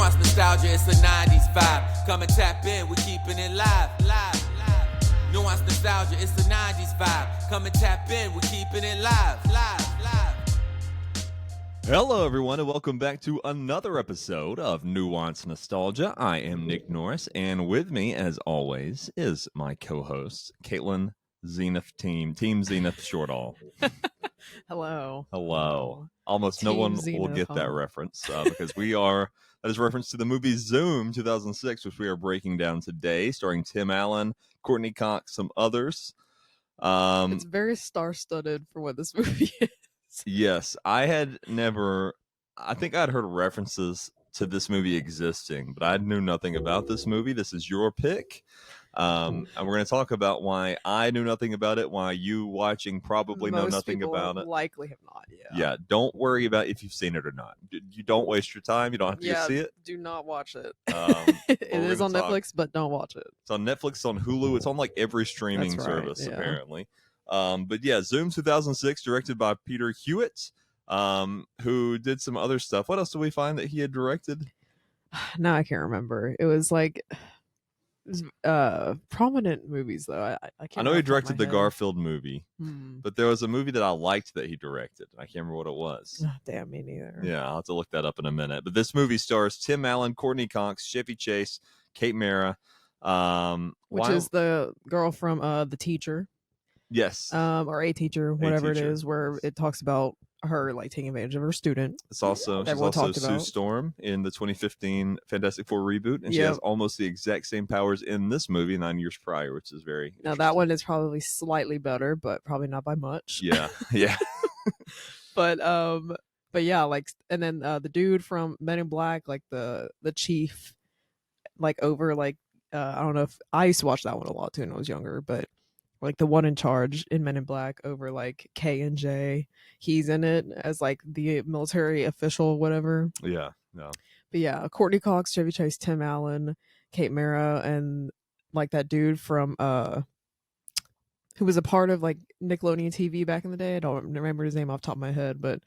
Nuanced nostalgia, it's a 90s vibe. Come and tap in, we keeping it live. Nuanced nostalgia, it's a 90s vibe. Come and tap in, we keeping it live. Hello, everyone, and welcome back to another episode of Nuanced Nostalgia. I am Nick Norris, and with me, as always, is my co-host, Caitlin Zenith Team Zenith Shortall. Hello. Almost Team no one Zenith, will get that reference because that is reference to the movie Zoom 2006, which we are breaking down today, starring Tim Allen, Courteney Cox, some others. It's very star-studded for what this movie is. Yes, I think I'd heard references to this movie existing, but I knew nothing about this movie. This is your pick. And we're going to talk about why I knew nothing about it, why you watching probably know nothing about it. Likely have not, Yeah, don't worry about if you've seen it or not. You don't waste your time. You don't have to go see it. Do not watch it. It is on Netflix, but don't watch it. It's on Netflix, it's on Hulu. It's on like every streaming service, apparently. But yeah, Zoom 2006, directed by Peter Hewitt, who did some other stuff. What else did we find that he had directed? No, I can't remember. It was like prominent movies though. I can't. I know he directed the Garfield movie, but there was a movie that I liked that he directed. I can't remember what it was. Oh, damn, me neither. Yeah, I'll have to look that up in a minute. But this movie stars Tim Allen, Courteney Cox, Chevy Chase, Kate Mara, which is the girl from The Teacher. Yes. Or A Teacher, whatever it is, where it talks about her like taking advantage of her student. She's also Sue Storm in the 2015 Fantastic Four reboot, and she has almost the exact same powers in this movie 9 years prior, which is very now that one is probably slightly better, but probably not by much. Yeah. but yeah, like, and then the dude from Men in Black, like the chief, like over like I don't know if I used to watch that one a lot too when I was younger, but like the one in charge in Men in Black over like K and J, he's in it as like the military official, whatever. Yeah. But yeah, Courteney Cox, Chevy Chase, Tim Allen, Kate Mara, and like that dude from who was a part of like Nickelodeon TV back in the day. I don't remember his name off the top of my head, but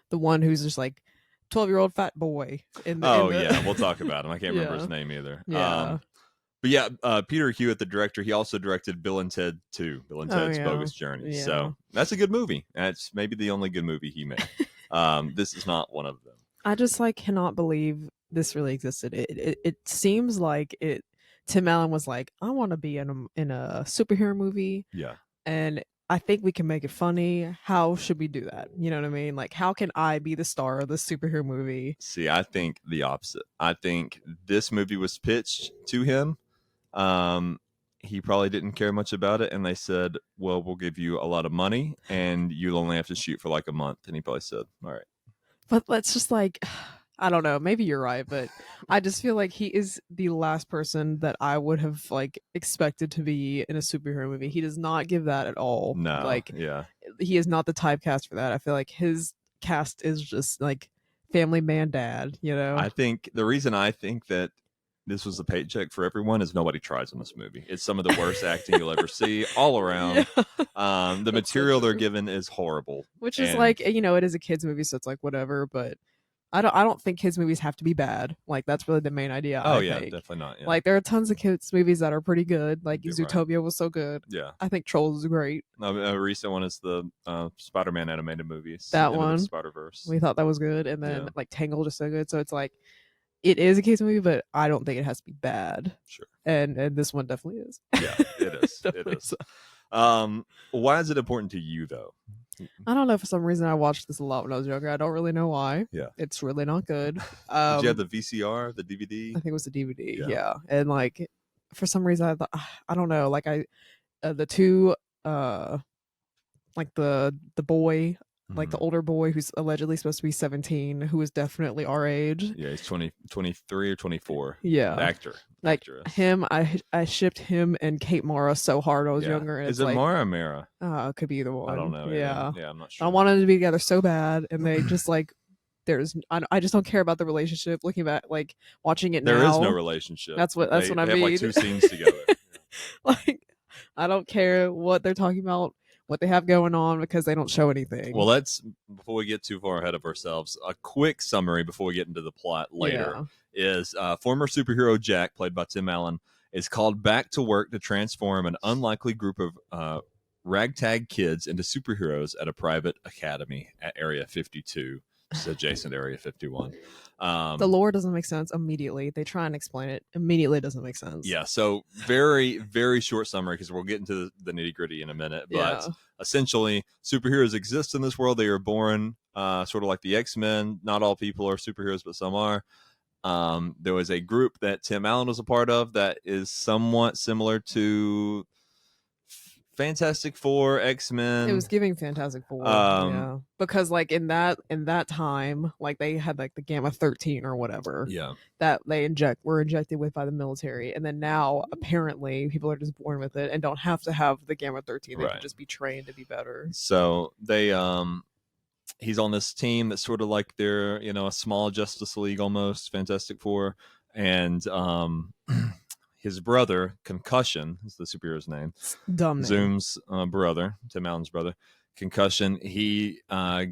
the one who's just like 12-year-old fat boy. Yeah, we'll talk about him. I can't remember his name either. Yeah. But yeah, Peter Hewitt, the director, he also directed Bill and Ted 2, Bill and Ted's Bogus Journey. Yeah. So that's a good movie. That's maybe the only good movie he made. This is not one of them. I just like cannot believe this really existed. It seems like Tim Allen was like, I want to be in a superhero movie. Yeah. And I think we can make it funny. How should we do that? You know what I mean? Like, how can I be the star of this superhero movie? See, I think the opposite. I think this movie was pitched to him. He probably didn't care much about it, and they said, well, we'll give you a lot of money and you'll only have to shoot for like a month. And he probably said, all right. But that's just like, I don't know, maybe you're right, but I just feel like he is the last person that I would have like expected to be in a superhero movie. He does not give that at all. No, like, yeah, he is not the typecast for that. I feel like his cast is just like family man dad, you know? I think the reason I think that this was a paycheck for everyone is nobody tries in this movie. It's some of the worst acting you'll ever see all around. Yeah. The material they're given is horrible. Which is like, you know, it is a kid's movie, so it's like whatever, but I don't think kids movies have to be bad. Like, that's really the main idea. I think. Definitely not. Yeah. Like, there are tons of kids movies that are pretty good. Like, Zootopia was so good. Yeah. I think Trolls is great. A recent one is the Spider-Man animated movies. That one. Spider-Verse. We thought that was good. And then like Tangled is so good. So it's like, it is a kids movie, but I don't think it has to be bad. Sure. And this one definitely is. Yeah, it is. It is. So. Why is it important to you though? I don't know. For some reason, I watched this a lot when I was younger. I don't really know why. Yeah. It's really not good. Did you have the VCR, the DVD? I think it was the DVD. Yeah. And like, for some reason, I thought, I don't know. Like the two, like the boy, like the older boy who's allegedly supposed to be 17, who is definitely our age. Yeah, he's 23 or 24. Yeah. The actor. Like him, I shipped him and Kate Mara so hard when I was younger. And is it like, Mara or Mara? It could be either one. I don't know. Yeah. Yeah, I'm not sure. I wanted them to be together so bad, and they just like, I just don't care about the relationship. Looking back, like watching it now. There is no relationship. That's what I mean. They have like 2 scenes together. Like, I don't care what they're talking about what they have going on because they don't show anything. Well, let's, before we get too far ahead of ourselves, a quick summary before we get into the plot later is former superhero Jack, played by Tim Allen, is called back to work to transform an unlikely group of ragtag kids into superheroes at a private academy at Area 52, which is adjacent to Area 51. The lore doesn't make sense immediately. They try and explain it. Immediately it doesn't make sense. Yeah, so very, very short summary because we'll get into the nitty-gritty in a minute. But essentially, superheroes exist in this world. They are born sort of like the X-Men. Not all people are superheroes, but some are. There was a group that Tim Allen was a part of that is somewhat similar to Fantastic Four, X-Men. It was giving Fantastic Four, because like in that time, like they had like the Gamma 13 or whatever, that they were injected with by the military, and then now apparently people are just born with it and don't have to have the Gamma 13. They can just be trained to be better. So they he's on this team that's sort of like they're a small Justice League almost, Fantastic Four, and his brother, Concussion, is the superhero's name. Dumb name. Zoom's brother, Tim Allen's brother. Concussion, he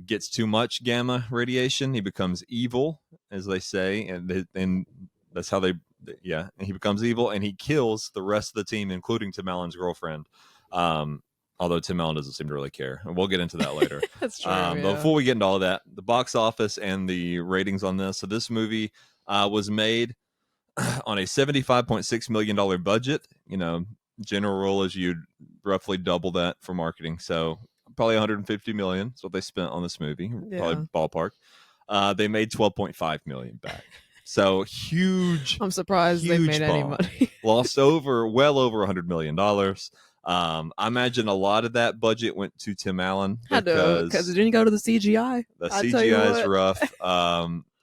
gets too much gamma radiation. He becomes evil, as they say, and that's how and he becomes evil, and he kills the rest of the team, including Tim Allen's girlfriend. Although Tim Allen doesn't seem to really care. And we'll get into that later. That's true. But before we get into all of that, the box office and the ratings on this. So this movie was made on a $75.6 million budget. General rule is you'd roughly double that for marketing. So probably $150 million is what they spent on this movie, probably ballpark. They made $12.5 million back. So huge. I'm surprised they made any money. Lost well over $100 million. I imagine a lot of that budget went to Tim Allen because it didn't go to the CGI. The CGI is rough.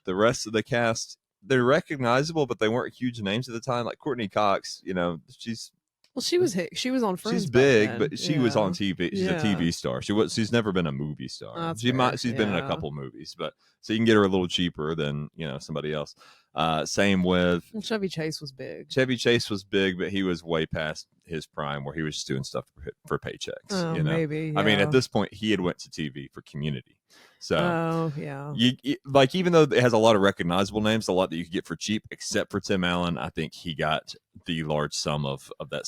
The rest of the cast, they're recognizable, but they weren't huge names at the time. Like Courteney Cox, she was on Friends. She's big, but she was on TV. She's a TV star. She's never been a movie star. She's been in a couple movies, but so you can get her a little cheaper than somebody else. Same with Chevy Chase was big. Chevy Chase was big, but he was way past his prime where he was just doing stuff for paychecks. Maybe. Yeah. I mean, at this point, he had went to TV for Community. So, you even though it has a lot of recognizable names, a lot that you could get for cheap, except for Tim Allen, I think he got the large sum of that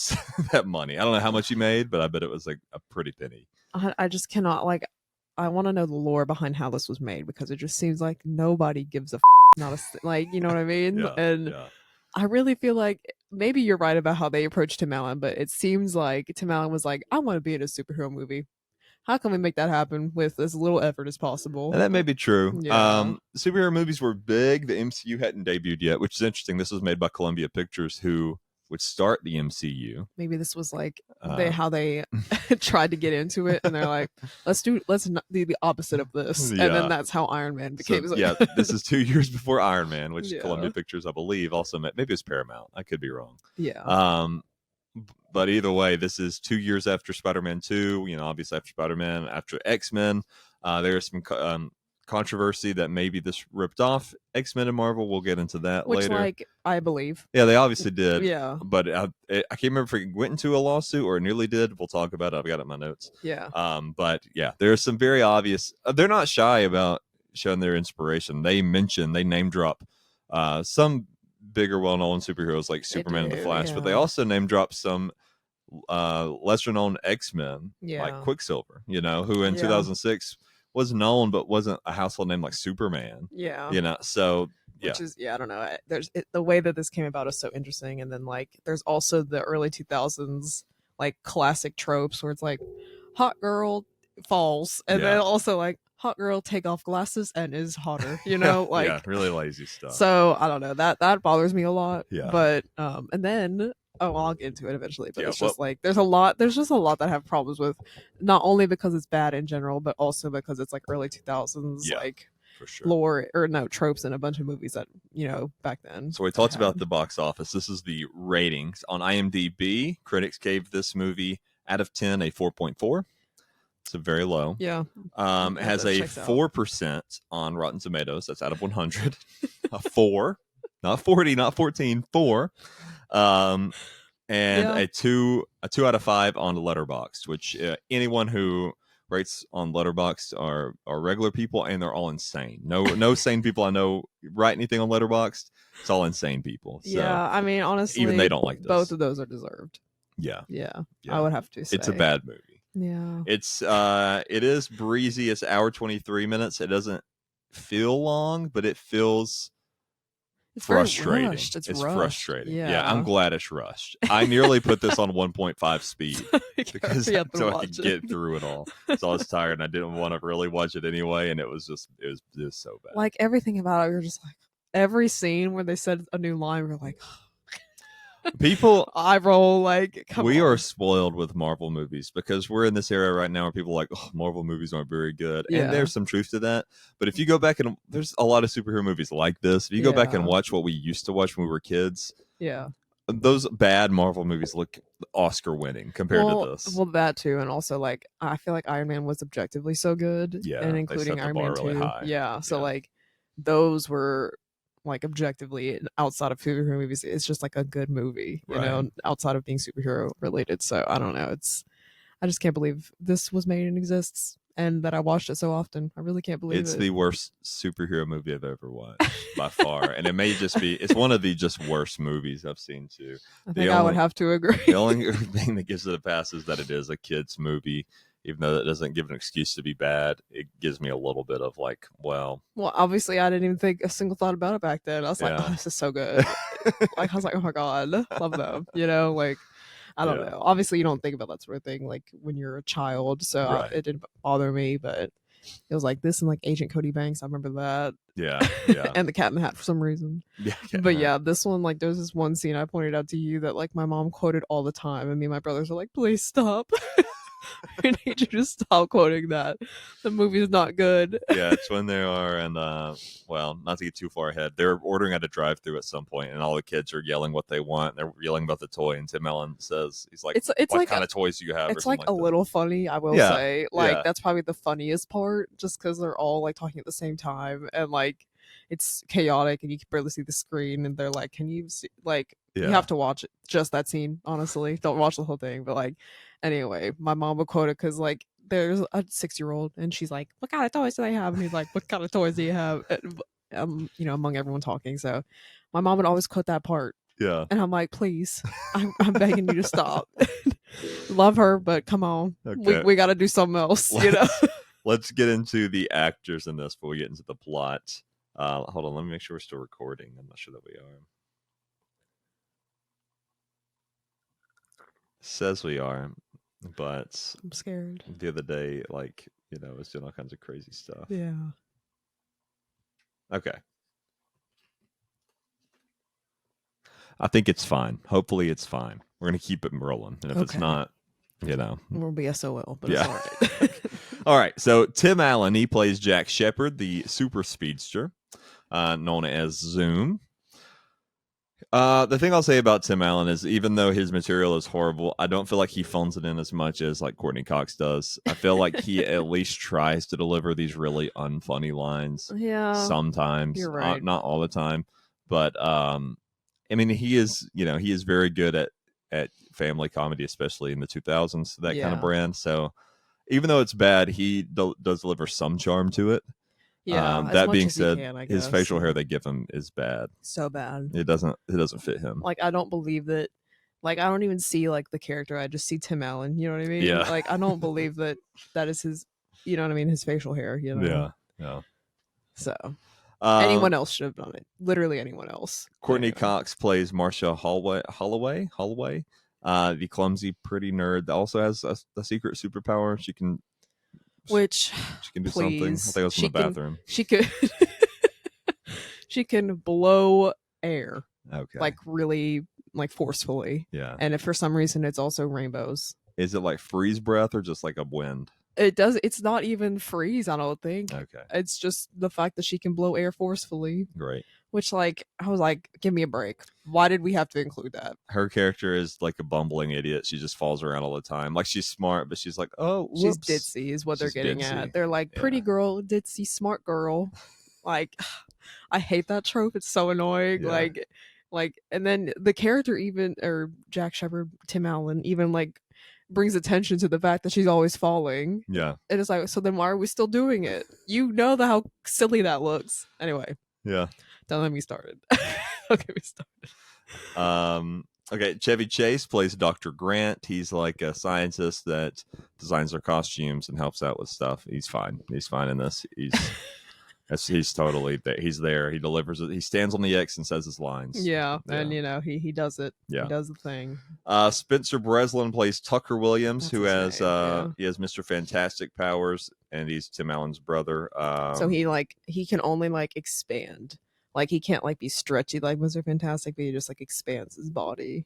that money. I don't know how much he made, but I bet it was like a pretty penny. I just cannot I want to know the lore behind how this was made because it just seems like nobody gives a not a you know what I mean? I really feel like maybe you're right about how they approached Tim Allen, but it seems like Tim Allen was like, I want to be in a superhero movie. How can we make that happen with as little effort as possible? And that may be true. Yeah. Superhero movies were big. The MCU hadn't debuted yet, which is interesting. This was made by Columbia Pictures, who would start the MCU. Maybe this was like how they tried to get into it, and they're like, let's not do the opposite of this, and then that's how Iron Man became. This is 2 years before Iron Man, which Columbia Pictures, I believe, also maybe it was Paramount. I could be wrong. Yeah. But either way, this is 2 years after Spider-Man 2. Obviously after Spider-Man, after X-Men. There's some controversy that maybe this ripped off X-Men and Marvel. We'll get into that later. I believe. Yeah, they obviously did. Yeah. But I can't remember if it went into a lawsuit or nearly did. We'll talk about it. I've got it in my notes. Yeah. But yeah, there's some very obvious. They're not shy about showing their inspiration. They name drop some bigger, well-known superheroes like Superman and the Flash, but they also name drop some lesser-known X-Men like Quicksilver. Who in 2006 was known but wasn't a household name like Superman. Yeah. So yeah. Which is I don't know. The way that this came about is so interesting, and then there's also the early 2000s classic tropes where it's like hot girl falls, and then also hot girl take off glasses and is hotter. Really lazy stuff. So I don't know, that bothers me a lot. Yeah. But and then I'll get into it eventually, but it's just there's just a lot that I have problems with, not only because it's bad in general, but also because it's early 2000s for sure. lore or tropes in a bunch of movies that back then. So we talked about the box office. This is the ratings on IMDb. Critics gave this movie out of 10 a 4.4. It's a very low. Yeah. It has a 4% on Rotten Tomatoes. That's out of 100. A 4, not 40, not 14, 4. and Yeah. a 2 out of 5 on Letterboxd, which anyone who rates on Letterboxd are regular people, and they're all insane. No sane people I know write anything on Letterboxd. It's all insane people. So Yeah, I mean, honestly, even they don't like both this. of those are deserved. Yeah, Yeah, I yeah. would have to say It's a bad movie. Yeah, It is breezy. It's hour 23 minutes. It doesn't feel long, but it feels it's very frustrating. rushed. It's rushed. Frustrating. Yeah, Yeah, I'm glad it's rushed. I nearly put this on 1.5 speed because you have to so I watch could it. get through it all. So I was tired and I didn't want to really watch it anyway, and it was so bad. Like everything about it, you're just like every scene where they said a new line, we're like, People eye roll. Like, come we on. are spoiled with Marvel movies because we're in this era right now where people are like, oh, Marvel movies aren't very good. Yeah. And there's some truth to that. But if you go back and there's a lot of superhero movies like this, if you go back and Yeah. watch what we used to watch when we were kids, Yeah, those bad Marvel movies look Oscar winning compared to this. Well, that too, and also like I feel like Iron Man was objectively so good. Yeah, and they including set the Iron bar Man really 2. high. Yeah, so Yeah. like those were like objectively outside of superhero movies. It's just like a good movie, you know, Right. outside of being superhero related. So I don't know. I just can't believe this was made and exists, and that I watched it so often. I really can't believe It's it. the worst superhero movie I've ever watched by far. And it may just be, it's one of the just worst movies I've seen too. I think I would have to agree. The only thing that gives it a pass is that it is a kid's movie. Even though that doesn't give an excuse to be bad, it gives me a little bit of like, well, Obviously, I didn't even think a single thought about it back then. I was like, Yeah. oh, this is so good. Like, I was like, oh my God, love them. You know, like, I don't Yeah. know. Obviously, you don't think about that sort of thing like when you're a child. So Right. it didn't bother me, but it was like this and like Agent Cody Banks. I remember that. yeah, yeah. And the Cat in the Hat for some reason. Yeah, But yeah, this one, like, there's this one scene I pointed out to you that like my mom quoted all the time, and me and my brothers are like, please stop. I need you to stop quoting that. The movie is not good. Yeah, it's when they are, and well, not to get too far ahead, they're ordering at a drive-through at some point, and all the kids are yelling what they want. They're yelling about the toy, and Tim Allen says, "He's like, It's what like kind of toys do you have?" it's or like something a that. little funny, I will Yeah, say. Like yeah. that's probably the funniest part, just because they're all like talking at the same time, and like it's chaotic, and you can barely see the screen, and they're like, "Can you see?" Like you Yeah. have to watch it, just that scene. Honestly, don't watch the whole thing. But like, anyway, my mom would quote it because like there's a 6-year-old, and she's like, "What kind of toys do they have?" And he's like, "What kind of toys do you have?" And, you know, among everyone talking. So my mom would always quote that part. Yeah. And I'm like, please, I'm begging you to stop. Love her, but come on. Okay. We got to do something else, you know? Let's get into the actors in this before we get into the plot. Hold on, let me make sure we're still recording. I'm not sure that we are. Says we are, but I'm scared. the other day, like, you know, it's doing all kinds of crazy stuff. Yeah. Okay. I think it's fine. Hopefully it's fine. We're going to keep it rolling. And if it's Okay. not, you know. We'll be SOL, but Yeah. it's all right. All right. So Tim Allen, he plays Jack Shepard, the super speedster, known as Zoom. The thing I'll say about Tim Allen is even though his material is horrible, I don't feel like he phones it in as much as like Courtney Cox does. I feel like he at least tries to deliver these really unfunny lines Yeah. sometimes. You're right. Not all the time. But I mean, he is very good at family comedy, especially in the 2000s, that kind Yeah. of brand. So even though it's bad, he does deliver some charm to it. Yeah. as That much being as he said, can, I his guess. facial hair they give him is bad. So bad. It doesn't fit him. Like, I don't believe that. Like, I don't even see like the character. I just see Tim Allen. You know what I mean? Yeah. Like, I don't believe that is his. You know what I mean? His facial hair. You know. Yeah. So anyone else should have done it. Literally anyone else. Courtney Anyway. Cox plays Marcia Holloway, the clumsy, pretty nerd that also has a secret superpower. She can do something. I Please. think it was in the bathroom. She could. She can blow air Okay. like really like forcefully, yeah. and if for some reason it's also rainbows. Is it like freeze breath or just like a wind? It does. It's not even freeze. I don't think. Okay. It's just the fact that she can blow air forcefully. Great. Which, like, I was like, give me a break. Why did we have to include that? Her character is like a bumbling idiot. She just falls around all the time. Like she's smart, but she's like, oh, She's whoops. ditzy, is what She's they're getting ditzy. at. They're like, pretty Yeah. girl, ditzy, smart girl. Like, I hate that trope. It's so annoying. Yeah. Like, Like, and then the character even, or Jack Shepard, Tim Allen, even like brings attention to the fact that she's always falling. Yeah. And it's like, so then why are we still doing it? You know how silly that looks. Anyway, Yeah. don't let me started. Don't get me started. Okay, Chevy Chase plays Dr. Grant. He's like a scientist that designs their costumes and helps out with stuff. He's fine. He's fine in this. He's totally there. He's there. He delivers it. He stands on the X and says his lines. Yeah, and he does it. Yeah. He does the thing. Spencer Breslin plays Tucker Williams, That's who his has name, he has Mr. Fantastic powers, and he's Tim Allen's brother. So he can only like expand. Like he can't like be stretchy like Mr. Fantastic, but he just like expands his body.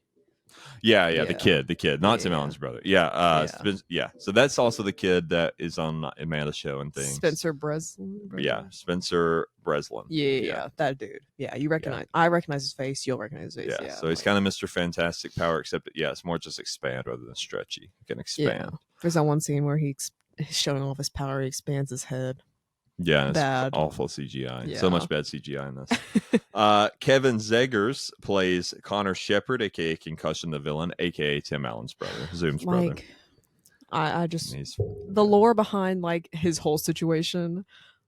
Yeah, Yeah. the kid, not Tim Yeah. Allen's brother. Yeah. So that's also the kid that is on Amanda's show and things. Spencer Breslin. Yeah, Spencer Breslin. Yeah, that dude. Yeah, you recognize. I recognize his face. You'll recognize his face. Yeah, Yeah. so he's kind of Mr. Fantastic power, except that, it's more just expand rather than stretchy. He can expand. Yeah. There's that one scene where he's showing off his power. He expands his head. Yeah, it's Bad. awful CGI. Yeah. So much bad CGI in this. Kevin Zegers plays Connor Shepard, aka Concussion the villain, aka Tim Allen's brother, Zoom's brother. Like, I just He's, the lore behind like his whole situation.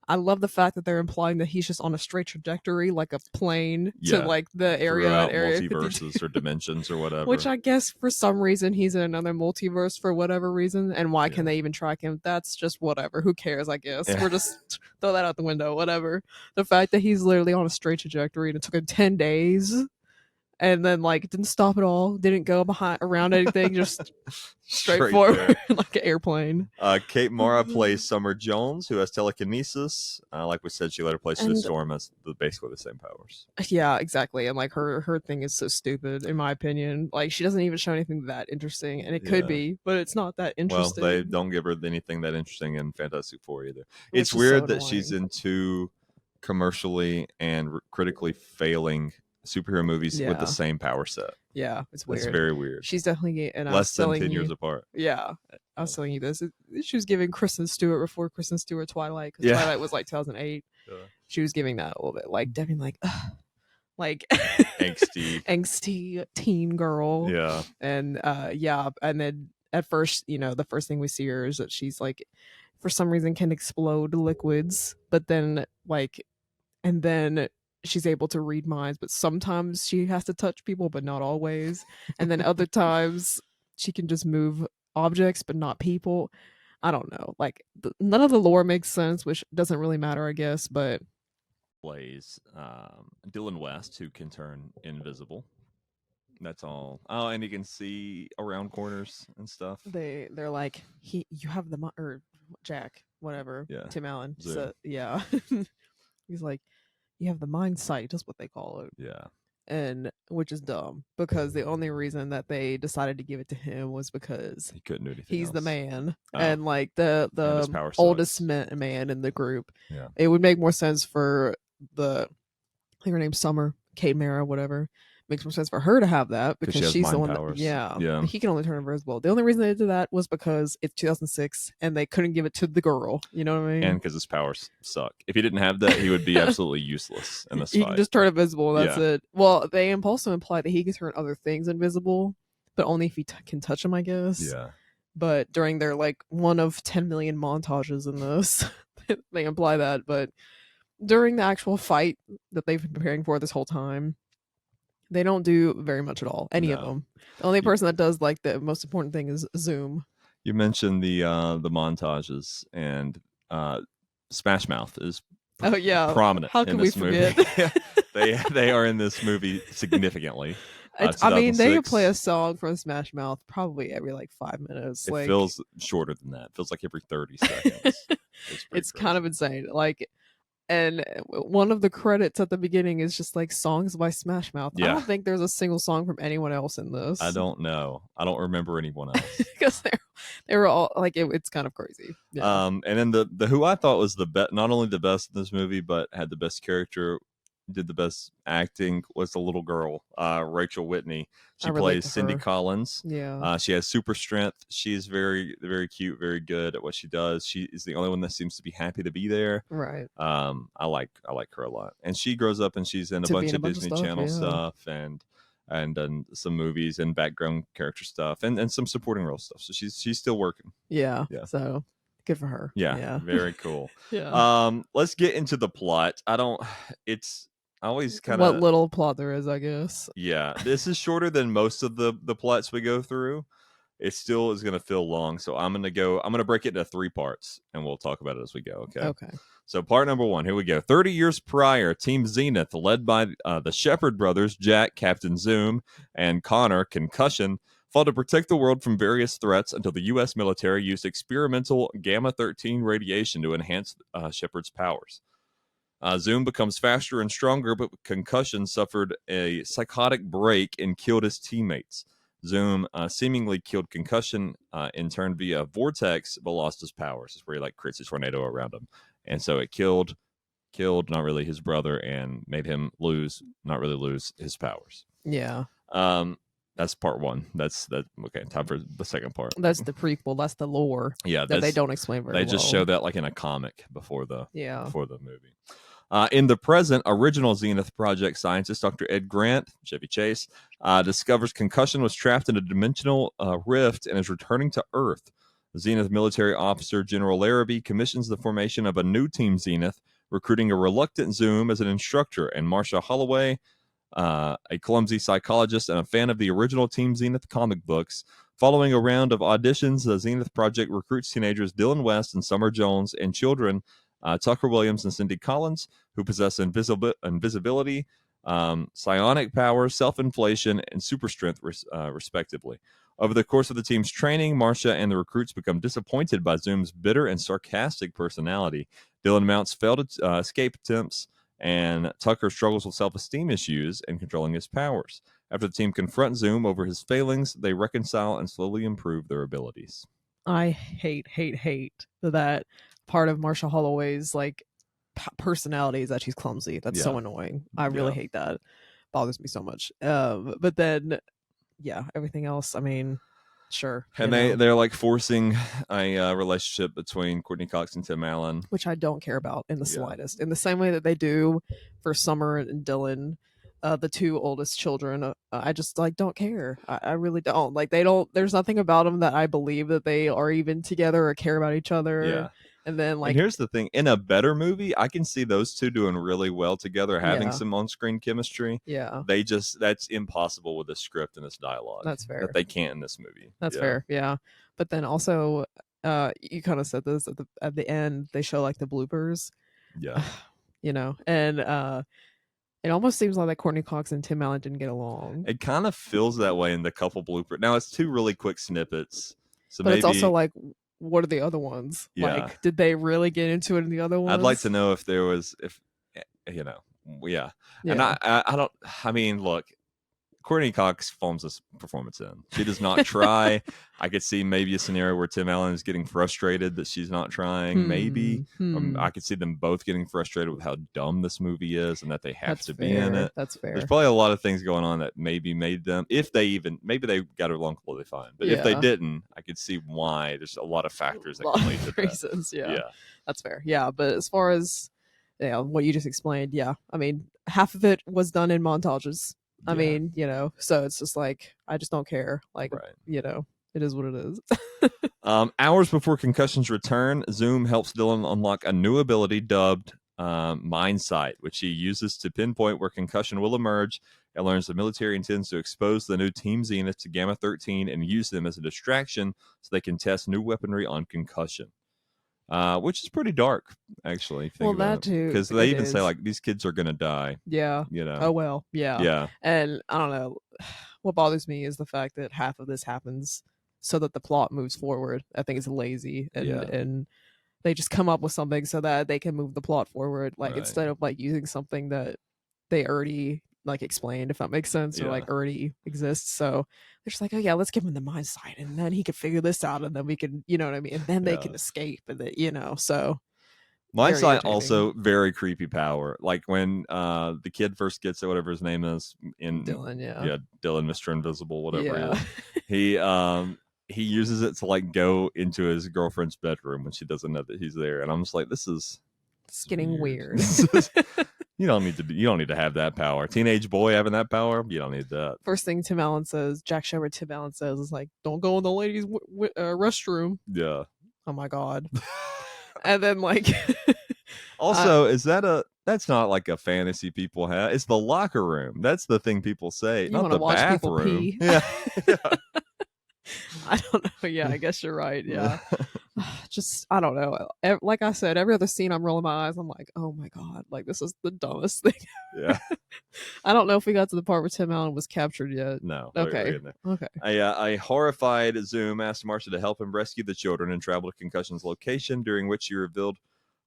I love the fact that they're implying that he's just on a straight trajectory, like a plane to like the area throughout area multiverses 52. or dimensions or whatever. Which I guess for some reason he's in another multiverse for whatever reason. And why can they even track him? That's just whatever. Who cares, I guess. Yeah. We're just throw that out the window, whatever. The fact that he's literally on a straight trajectory and it took him 10 days and then like didn't stop at all, didn't go around anything, just straight forward like an airplane. Kate Mara plays Summer Jones, who has telekinesis. Like we said, she later plays Sue Storm, has basically the same powers. Yeah, exactly. And like her thing is so stupid, in my opinion. Like she doesn't even show anything that interesting, and it could be, but it's not that interesting. Well, they don't give her anything that interesting in Fantastic Four either. Which it's is weird so that she's annoying. in two commercially and critically failing superhero movies with the Yeah. same power set. Yeah, it's weird. It's very weird. She's definitely, and I was Less than telling 10 you, years apart. Yeah, I was telling you this. She was giving Kristen Stewart before Kristen Stewart Twilight, because Yeah. Twilight was like 2008. Yeah. She was giving that a little bit, like definitely like, like Angsty. teen girl. Yeah. And and then at first, the first thing we see her is that she's like, for some reason, can explode liquids, but then and then she's able to read minds, but sometimes she has to touch people, but not always. And then other times she can just move objects, but not people. I don't know. Like none of the lore makes sense, which doesn't really matter, I guess. But Plays Dylan West, who can turn invisible. That's all. Oh, and he can see around corners and stuff. they're like, you have the or Jack, whatever. Yeah. Tim Allen. Zoom. So yeah. He's like, you have the mind sight, is what they call it. Yeah. And which is dumb, because the only reason that they decided to give it to him was because He couldn't do anything he's the else. man, Oh. and like And his the power oldest sucks. man in the group. Yeah. It would make more sense for I think her name's Summer, Kate Mara, whatever. Makes more sense for her to have that, 'Cause because she has she's the mind one powers. yeah. Yeah. He can only turn invisible. The only reason they did that was because it's 2006 and they couldn't give it to the girl. You know what I mean? And because his powers suck. If he didn't have that, he would be absolutely useless in this He fight. can just turn invisible. That's Yeah. it. Well, they also imply that he can turn other things invisible, but only if he can touch them, I guess. Yeah. But during their one of 10 million montages in this, they imply that. But during the actual fight that they've been preparing for this whole time, they don't do very much at all. Any of No. them. The only person that does the most important thing is Zoom. You mentioned the montages, and Smash Mouth is Oh yeah, prominent. How in can we this movie. forget? they are in this movie significantly. I mean, they 2006. play a song from Smash Mouth probably every 5 minutes. It feels shorter than that. It feels like every 30 seconds. It's kind of insane. And one of the credits at the beginning is just songs by Smash Mouth. I Yeah. don't think there's a single song from anyone else in this. I don't know. I don't remember anyone else. Because they were all it's kind of crazy. Yeah. And then the who I thought was the best, not only the best in this movie, but had the best character, did the best acting was the little girl, Rachel Whitney. I She relate plays to Cindy her. Collins. Yeah. She has super strength. She is very, very cute, very good at what she does. She is the only one that seems to be happy to be there. Right. I like her a lot, and she grows up and she's in a To be bunch in a of bunch of Disney stuff. Channel Yeah. stuff and some movies and background character stuff and some supporting role stuff. So she's still working. Yeah. Yeah. So good for her. Yeah, Yeah. very cool. Yeah. Let's get into the plot. It's I always kind What of little plot there is, I guess. yeah. This is shorter than most of the plots we go through. It still is going to feel long, so I'm going to break it into 3 parts and we'll talk about it as we go, okay? Okay. So part number 1, here we go. 30 years prior, Team Zenith, led by the Shepherd brothers, Jack, Captain Zoom, and Connor, Concussion, fought to protect the world from various threats until the U.S. military used experimental Gamma-13 radiation to enhance Shepard's powers. Zoom becomes faster and stronger, but Concussion suffered a psychotic break and killed his teammates. Zoom seemingly killed Concussion in turn via vortex, but lost his powers. It's where he like creates a tornado around him, and so it killed not really his brother and made him not really lose his powers. Yeah. That's part 1. That's that. Okay, time for the second part. That's the prequel. That's the lore. Yeah, that they don't explain very well. They just show that like in a comic before the Yeah. movie. In the present, original Zenith Project scientist Dr. Ed Grant, Chevy Chase, discovers Concussion was trapped in a dimensional rift and is returning to Earth. Zenith military officer General Larrabee commissions the formation of a new Team Zenith, recruiting a reluctant Zoom as an instructor, and Marcia Holloway, a clumsy psychologist and a fan of the original Team Zenith comic books. Following a round of auditions, the Zenith Project recruits teenagers Dylan West and Summer Jones and children Tucker Williams and Cindy Collins, who possess invisibility, psionic power, self-inflation, and super strength, respectively. Over the course of the team's training, Marcia and the recruits become disappointed by Zoom's bitter and sarcastic personality. Dylan mounts failed escape attempts, and Tucker struggles with self-esteem issues and controlling his powers. After the team confronts Zoom over his failings, they reconcile and slowly improve their abilities. I hate that part of Marsha Holloway's like personality is that she's clumsy. That's so annoying. I really hate that. Bothers me so much. But then, yeah, everything else. I mean, sure. And they're like forcing a relationship between Courtney Cox and Tim Allen, which I don't care about in the slightest. In the same way that they do for Summer and Dylan, the 2 oldest children. I just like don't care. I really don't. Like they don't. There's nothing about them that I believe that they are even together or care about each other. Yeah. And then like, and here's the thing: in a better movie, I can see those 2 doing really well together, having some on-screen chemistry. Yeah. That's impossible with this script and this dialogue. That's fair. That they can't in this movie. That's fair. Yeah. But then also, you kind of said this at the end. They show like the bloopers. Yeah. And it almost seems like Courtney Cox and Tim Allen didn't get along. It kind of feels that way in the couple blooper. Now it's 2 really quick snippets, so but maybe it's also like, what are the other ones? Yeah. Like, did they really get into it in the other ones? I'd like to know if there was, yeah. And I don't. I mean, look, Courtney Cox phones this performance in. She does not try. I could see maybe a scenario where Tim Allen is getting frustrated that she's not trying. Maybe I could see them both getting frustrated with how dumb this movie is and that they have to be in it. That's fair. There's probably a lot of things going on that maybe made them, maybe they got along completely fine. But if they didn't, I could see why. There's a lot of factors that can lead to reasons. that. Yeah, that's fair. Yeah, but as far as what you just explained, I mean, half of it was done in montages. I mean, so it's just like, I just don't care. Like, it is what it is. Hours before Concussion's return, Zoom helps Dylan unlock a new ability dubbed Mind Sight, which he uses to pinpoint where Concussion will emerge, and learns the military intends to expose the new Team Zenith to Gamma-13 and use them as a distraction so they can test new weaponry on Concussion. Which is pretty dark, actually. Well, that too, because they even say like these kids are gonna die. Yeah. Oh well. Yeah. Yeah. And I don't know. What bothers me is the fact that half of this happens so that the plot moves forward. I think it's lazy, and they just come up with something so that they can move the plot forward. Like instead of like using something that they already like explained, if that makes sense, or like already exists. So they're just like, oh yeah, let's give him the Mind Sight, and then he can figure this out, and then we can, you know what I mean, and then they can escape, and then, so Mind Very Sight irritating. also very creepy power. Like when the kid first gets it, whatever his name is, in Dylan, yeah. Dylan, Mr. Invisible, whatever Yeah. he uses it to like go into his girlfriend's bedroom when she doesn't know that he's there, and I'm just like, this is It's getting weird. you don't need to have that power. Teenage boy having that power, you don't need that. First thing Tim Allen says, Jack Shepard Tim Allen says, is like, don't go in the ladies' restroom. Yeah. Oh my god. And then like Also, that's not like a fantasy people have. It's the locker room. That's the thing people say, you not want to the watch people bathroom. pee. Yeah. I don't know. Yeah, I guess you're right. Yeah. Just, I don't know. Like I said, every other scene I'm rolling my eyes. I'm like, oh my god, like this is the dumbest thing. Yeah. I don't know if we got to the part where Tim Allen was captured yet. No. Okay. Okay. A horrified Zoom asked Marcia to help him rescue the children and travel to Concussion's location, during which she revealed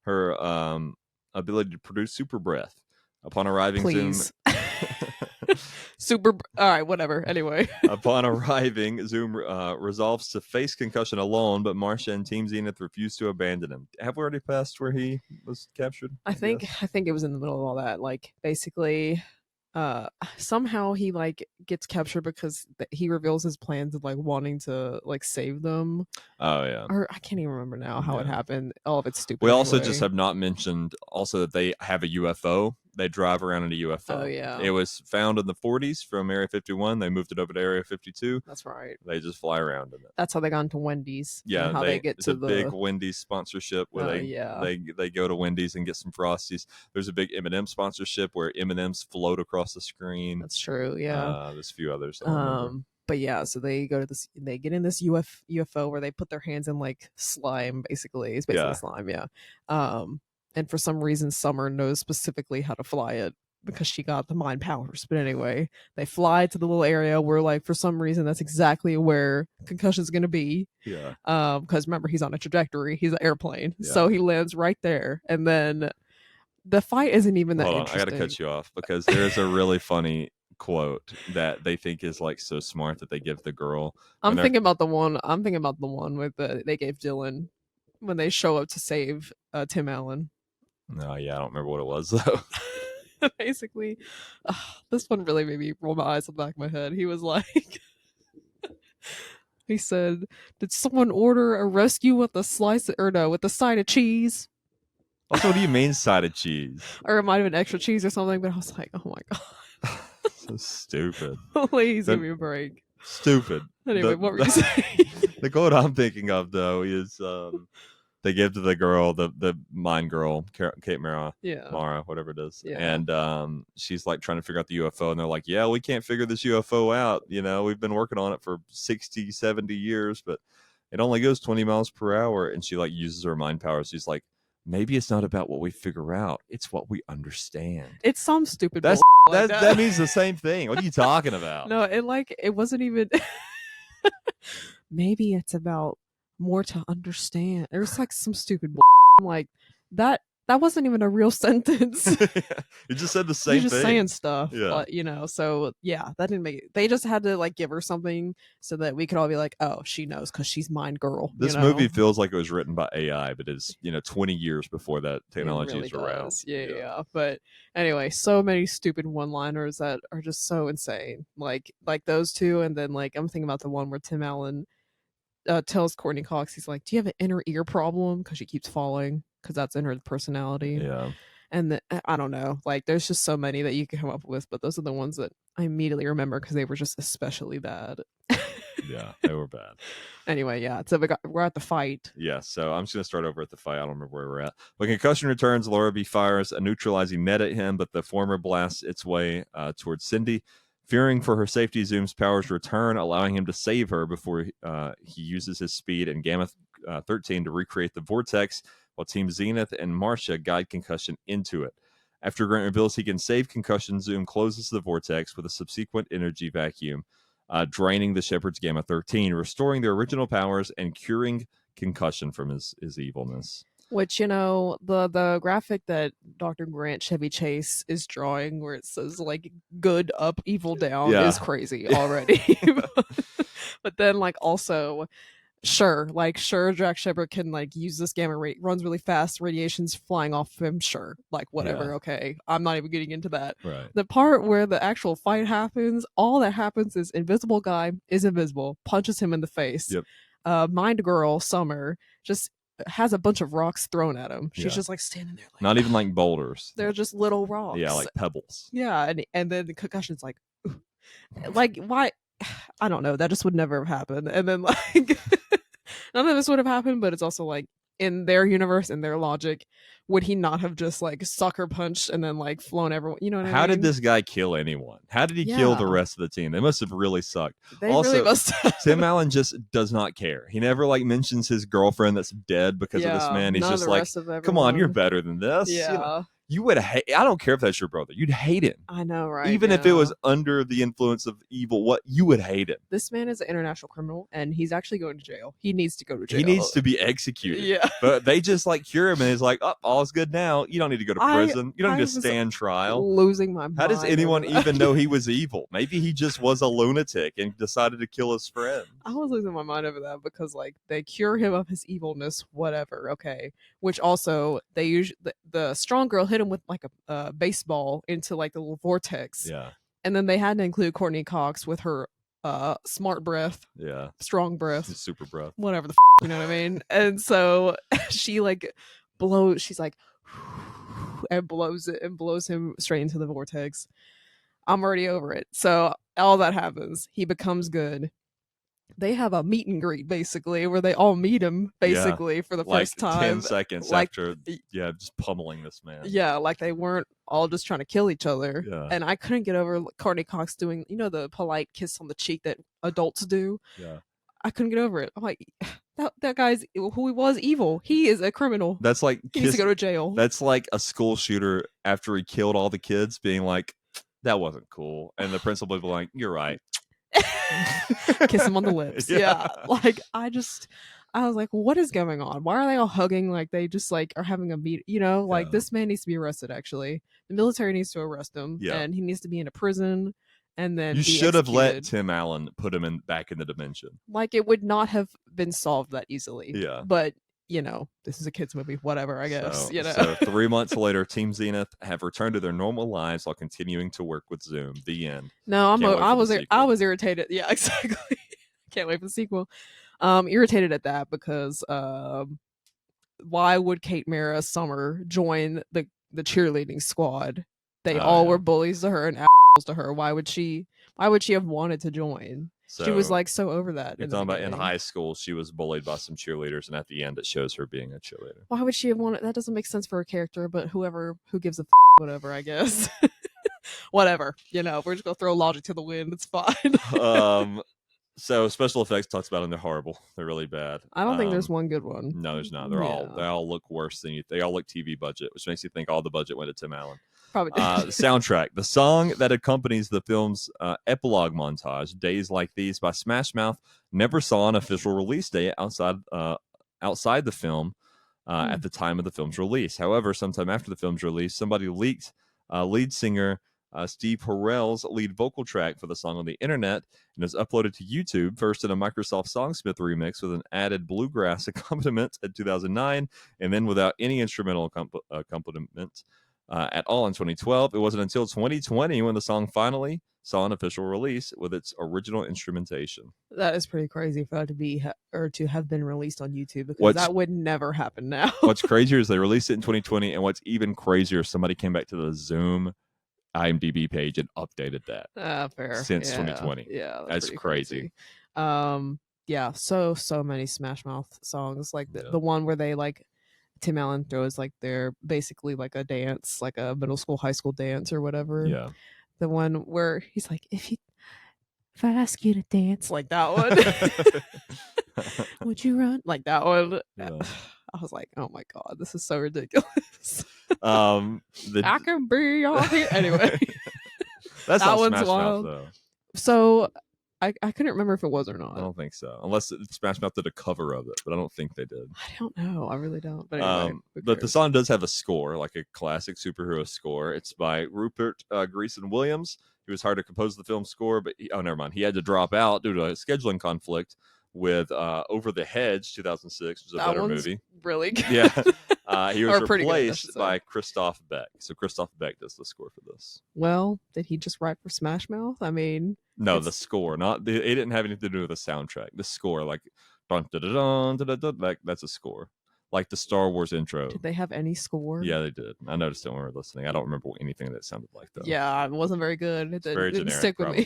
her ability to produce super breath. Upon arriving, Please. Super. All right, whatever. Anyway. Upon arriving, Zoom resolves to face Concussion alone, but Marcia and Team Zenith refuse to abandon him. Have we already passed where he was captured? I think it was in the middle of all that. Like, basically, somehow he like gets captured because he reveals his plans of like wanting to like save them. Oh yeah. Or I can't even remember now how it happened. All of it's stupid. We also anyway. just have not mentioned also that they have a UFO. They drive around in a UFO. Oh yeah. It was found in the 40s from Area 51. They moved it over to Area 52. That's right. They just fly around in it. That's how they got into Wendy's. Yeah, and how they get to the big Wendy's sponsorship where they go to Wendy's and get some Frosties. There's a big M&M sponsorship where M&Ms float across the screen. That's true. Yeah. There's a few others. But yeah, so they go to this. They get in this UFO where they put their hands in like slime. Basically, it's basically slime. Yeah. And for some reason, Summer knows specifically how to fly it, because she got the mind powers. But anyway, they fly to the little area where, like, for some reason, that's exactly where Concussion's going to be. Yeah. Because remember, he's on a trajectory. He's an airplane. Yeah. So he lands right there. And then the fight isn't even that interesting. I got to cut you off because there's a really funny quote that they think is, like, so smart that they give the girl. I'm thinking about the one with they gave Dylan when they show up to save Tim Allen. No, yeah, I don't remember what it was, though. Basically, this one really made me roll my eyes on the back of my head. He was like, he said, "Did someone order a rescue with a side of cheese?" Also, what do you mean side of cheese? Or it might have been extra cheese or something. But I was like, oh my god, so stupid. Please give me a break. Stupid. Anyway, what were you saying? The quote I'm thinking of though is they give to the girl, the mind girl, Kate Mara, whatever it is. Yeah. And she's like trying to figure out the UFO. And they're like, yeah, we can't figure this UFO out. You know, we've been working on it for 60, 70 years, but it only goes 20 miles per hour. And she like uses her mind power. She's like, maybe it's not about what we figure out. It's what we understand. It's some stupid that means the same thing. What are you talking about? No, it wasn't even. Maybe it's about more to understand. There's like some stupid like that wasn't even a real sentence. You just said the same thing. You're just saying stuff. So yeah, that didn't make it. They just had to like give her something so that we could all be like, oh, she knows because she's mind girl. This movie feels like it was written by AI, but it's 20 years before that technology is around. Yeah. But anyway, so many stupid one-liners that are just so insane. Like those two, and then like I'm thinking about the one where Tim Allen tells Courtney Cox, he's like, do you have an inner ear problem? Because she keeps falling, because that's in her personality. Yeah. And I don't know, like there's just so many that you can come up with, but those are the ones that I immediately remember because they were just especially bad. Yeah, they were bad. Anyway, yeah, so we're at the fight. Yeah, so I'm just going to start over at the fight. I don't remember where we're at. When Concussion returns, Laura B fires a neutralizing net at him, but the former blasts its way towards Cindy. Fearing for her safety, Zoom's powers return, allowing him to save her before he uses his speed and Gamma 13 to recreate the vortex, while Team Zenith and Marcia guide Concussion into it. After Grant reveals he can save Concussion, Zoom closes the vortex with a subsequent energy vacuum, draining the Shepard's Gamma 13, restoring their original powers and curing Concussion from his evilness. Which, the graphic that Dr. Grant Chevy Chase is drawing where it says, like, good up, evil down is crazy already. But then, like, also, Sure, like sure, Jack Shepard can like use this gamma rate, runs really fast, radiation's flying off of him. Sure, like whatever. Yeah. Okay, I'm not even getting into that. Right. The part where the actual fight happens, all that happens is invisible guy is invisible, punches him in the face. Yep. Mind girl Summer just has a bunch of rocks thrown at him. She's Yeah. just like standing there, like Not even like boulders. they're just little rocks. Yeah, like pebbles. Yeah, and then the concussion's like, like why? I don't know. That just would never have happened. And then like none of this would have happened. But it's also like in their universe, in their logic, would he not have just like sucker punched and then like flown everyone? You know what I mean? How did this guy kill anyone? How did he kill the Yeah. rest of the team? They must have really sucked. They Also, really must have. Tim Allen just does not care. He never like mentions his girlfriend that's dead because of this man. He's none of just the like, rest of come on, you're everyone. better than this. Yeah, You would hate. I don't care if that's your brother. You'd hate him. I know, right? Even if it Yeah. was under the influence of evil, what you would hate him. This man is an international criminal, and he's actually going to jail. He needs to go to jail. He needs to be executed. Yeah. But they just like cure him and he's like, oh, all's good now. You don't need to go to prison. You don't I need to was stand trial. Losing my mind. How does anyone over that. even know he was evil? Maybe he just was a lunatic and decided to kill his friend. I was losing my mind over that because like they cure him of his evilness, whatever. Okay, which also they usually the strong girl hit him with like a baseball into like the little vortex, Yeah. and then they had to include Courtney Cox with her smart breath, Yeah. strong breath, Super breath. whatever the you know what I mean. And so she like blows. She's like and blows it and blows him straight into the vortex. I'm already over it. So all that happens. He becomes good. They have a meet and greet basically where they all meet him basically for the Like first time. 10 seconds like, after, just pummeling this man. Yeah, like they weren't all just trying to kill each other. Yeah. And I couldn't get over Courtney Cox doing, the polite kiss on the cheek that adults do. Yeah. I couldn't get over it. I'm like, that guy's who he was evil. He is a criminal. That's like He needs to go to jail. That's like a school shooter after he killed all the kids being like, that wasn't cool. And the principal would be like, you're right. Kiss him on the lips. Yeah. Like I was like, what is going on? Why are they all hugging? Like they just like are having a meet, like Yeah. this man needs to be arrested actually. The military needs to arrest him. Yeah. And he needs to be in a prison and then You be should have let executed. Tim Allen put him back in the dimension. Like it would not have been solved that easily. Yeah. But this is a kid's movie, whatever, I guess. So 3 months later, Team Zenith have returned to their normal lives while continuing to work with Zoom. The end. No, Can't wait for I the was sequel. irritated. Yeah, exactly. Can't wait for the sequel. Irritated at that because why would Kate Mara Summer join the cheerleading squad? They all were bullies to her and assholes to her. Why would she have wanted to join? She was like so over that. You're talking about in high school, she was bullied by some cheerleaders, and at the end, it shows her being a cheerleader. Why would she have wanted? That doesn't make sense for a character. But who gives a whatever, I guess. Whatever, we're just gonna throw logic to the wind. It's fine. So special effects talks about them. They're horrible. They're really bad. I don't think there's one good one. No, there's not. They all look worse than you. They all look TV budget, which makes you think all the budget went to Tim Allen. Probably. Soundtrack. The song that accompanies the film's epilogue montage, Days Like These by Smash Mouth, never saw an official release date outside the film at the time of the film's release. However, sometime after the film's release, somebody leaked lead singer Steve Carell's lead vocal track for the song on the internet and was uploaded to YouTube, first in a Microsoft Songsmith remix with an added bluegrass accompaniment in 2009, and then without any instrumental accompaniment at all in 2012. It wasn't until 2020 when the song finally saw an official release with its original instrumentation. That is pretty crazy for that to be to have been released on YouTube because that would never happen now. What's crazier is they released it in 2020, and what's even crazier, somebody came back to the Zoom IMDb page and updated that. Fair. Since 2020. Yeah, that's crazy. Yeah, so many Smash Mouth songs, like the one where they like Tim Allen throws like they're basically like a dance, like a middle school, high school dance or whatever. Yeah. The one where he's like, if I ask you to dance, like that one, would you run? Like that one. Yeah. I was like, oh my god, this is so ridiculous. I can be on here anyway. That's that not one's Smash wild. Mouth, though. So I couldn't remember if it was or not. I don't think so, unless Smash Mouth did a cover of it, but I don't think they did. I don't know. I really don't. But anyway, but the song does have a score, like a classic superhero score. It's by Rupert Greason Williams. He was hired to compose the film score, but never mind. He had to drop out due to a scheduling conflict. with Over the Hedge 2006, which was a That better one's movie. really good. Yeah. He was Or pretty good, I should replaced say. by Christoph Beck. So Christoph Beck does the score for this. Well, did he just write for Smash Mouth? I mean, No, it's- the score. It didn't have anything to do with the soundtrack. The score, like dun, dun, dun, dun, dun, dun, dun, like that's a score. Like the Star Wars intro. did they have any score? Yeah, they did. I noticed it when we were listening. I don't remember anything that sounded like though. Yeah, it wasn't very good. It Very didn't generic, stick with me.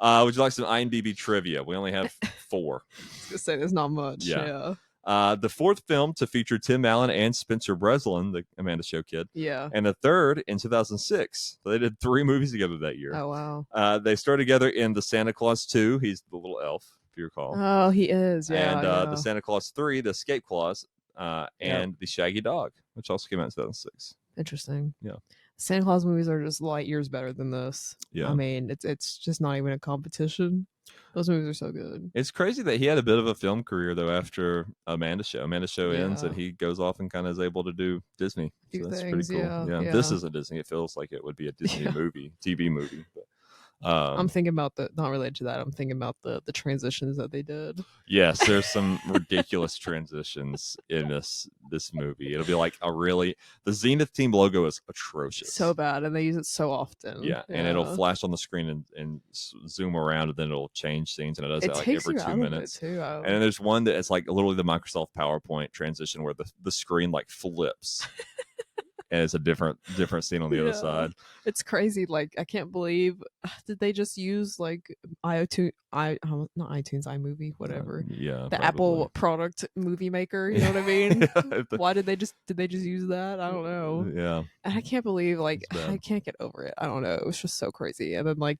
probably. Would you like some IMDb trivia? We only have 4. I was gonna say there's not much. Yeah. Yeah. The 4th film to feature Tim Allen and Spencer Breslin, the Amanda Show kid, Yeah. and the 3rd in 2006. So they did 3 movies together that year. Oh wow. They started together in The Santa Claus 2. He's the little elf, if you recall. Oh, he is. Yeah. And yeah. The Santa Claus 3, The Escape Clause, and The Shaggy Dog, which also came out in 2006. Interesting. Yeah. Santa Claus movies are just light years better than this. Yeah. I mean, it's just not even a competition. Those movies are so good. It's crazy that he had a bit of a film career though after Amanda Show. Amanda Show ends Yeah. and he goes off and kind of is able to do Disney. Do So that's things, pretty cool. yeah, This yeah. isn't Disney. It feels like it would be a Disney Yeah. movie, TV movie. But, I'm thinking about not related to that. I'm thinking about the transitions that they did. yes, there's some ridiculous transitions in this movie. It'll be like the Zenith Team logo is atrocious. So bad, and they use it so often. Yeah, and it'll flash on the screen and zoom around, and then it'll change scenes, and it does It that like takes every you 2 out of it, minutes. too. And then there's one that it's like literally the Microsoft PowerPoint transition where the screen like flips. And it's a different scene on the other Yeah. side. It's crazy. Like, I can't believe did they just use like not iTunes, iMovie, whatever. Yeah, The Apple product movie maker, you know what I mean? Why did they just use that? I don't know. Yeah, And I can't believe, like, It's bad. I can't get over it. I don't know. It was just so crazy. And then like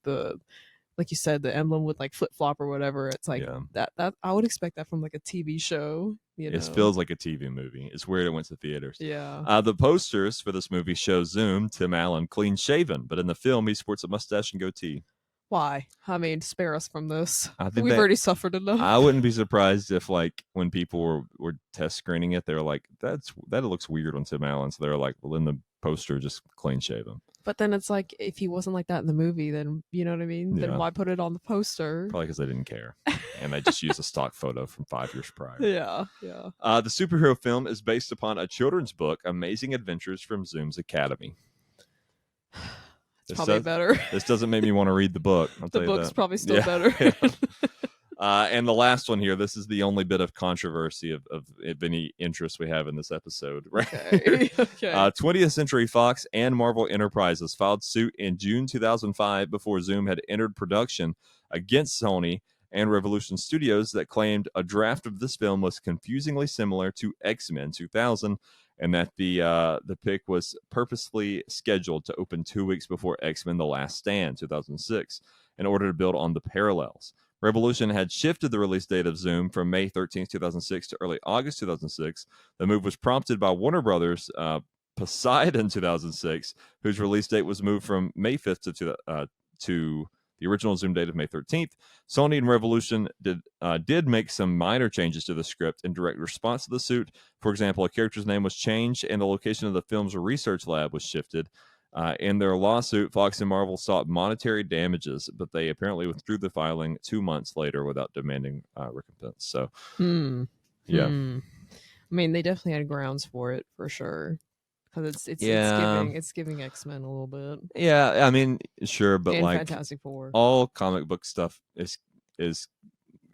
like you said, the emblem with like flip flop or whatever. It's like Yeah. that I would expect that from like a TV show. You know? It feels like a TV movie. It's weird it went to theaters. Yeah. The posters for this movie show Zoom, Tim Allen, clean shaven, but in the film he sports a mustache and goatee. Why? I mean, spare us from this. I think We've that- already suffered enough. I wouldn't be surprised if like when people were test screening it, they were like, that looks weird on Tim Allen. So they were like, well, in the poster, just clean shaven. But then it's like, if he wasn't like that in the movie, then you know what I mean? Yeah. Then why put it on the poster? Probably because they didn't care. And they just used a stock photo from 5 years prior. Yeah, yeah. The superhero film is based upon a children's book, Amazing Adventures from Zoom's Academy. It's probably better. This doesn't make me want to read the book. I'll The tell you book's that. probably still Yeah, better. yeah. And the last one here, this is the only bit of controversy of any interest we have in this episode. Right? Okay. Okay. 20th Century Fox and Marvel Enterprises filed suit in June 2005 before Zoom had entered production against Sony and Revolution Studios that claimed a draft of this film was confusingly similar to X-Men 2000 and that the pick was purposely scheduled to open 2 weeks before X-Men The Last Stand 2006 in order to build on the parallels. Revolution had shifted the release date of Zoom from May 13th, 2006 to early August 2006. The move was prompted by Warner Brothers' Poseidon 2006, whose release date was moved from May 5th to the original Zoom date of May 13th. Sony and Revolution did make some minor changes to the script in direct response to the suit. For example, a character's name was changed and the location of the film's research lab was shifted. In their lawsuit, Fox and Marvel sought monetary damages, but they apparently withdrew the filing 2 months later without demanding recompense. So, yeah. I mean, they definitely had grounds for it, for sure. Because it's giving X-Men a little bit. Yeah, I mean, sure, but and like Fantastic Four. all comic book stuff is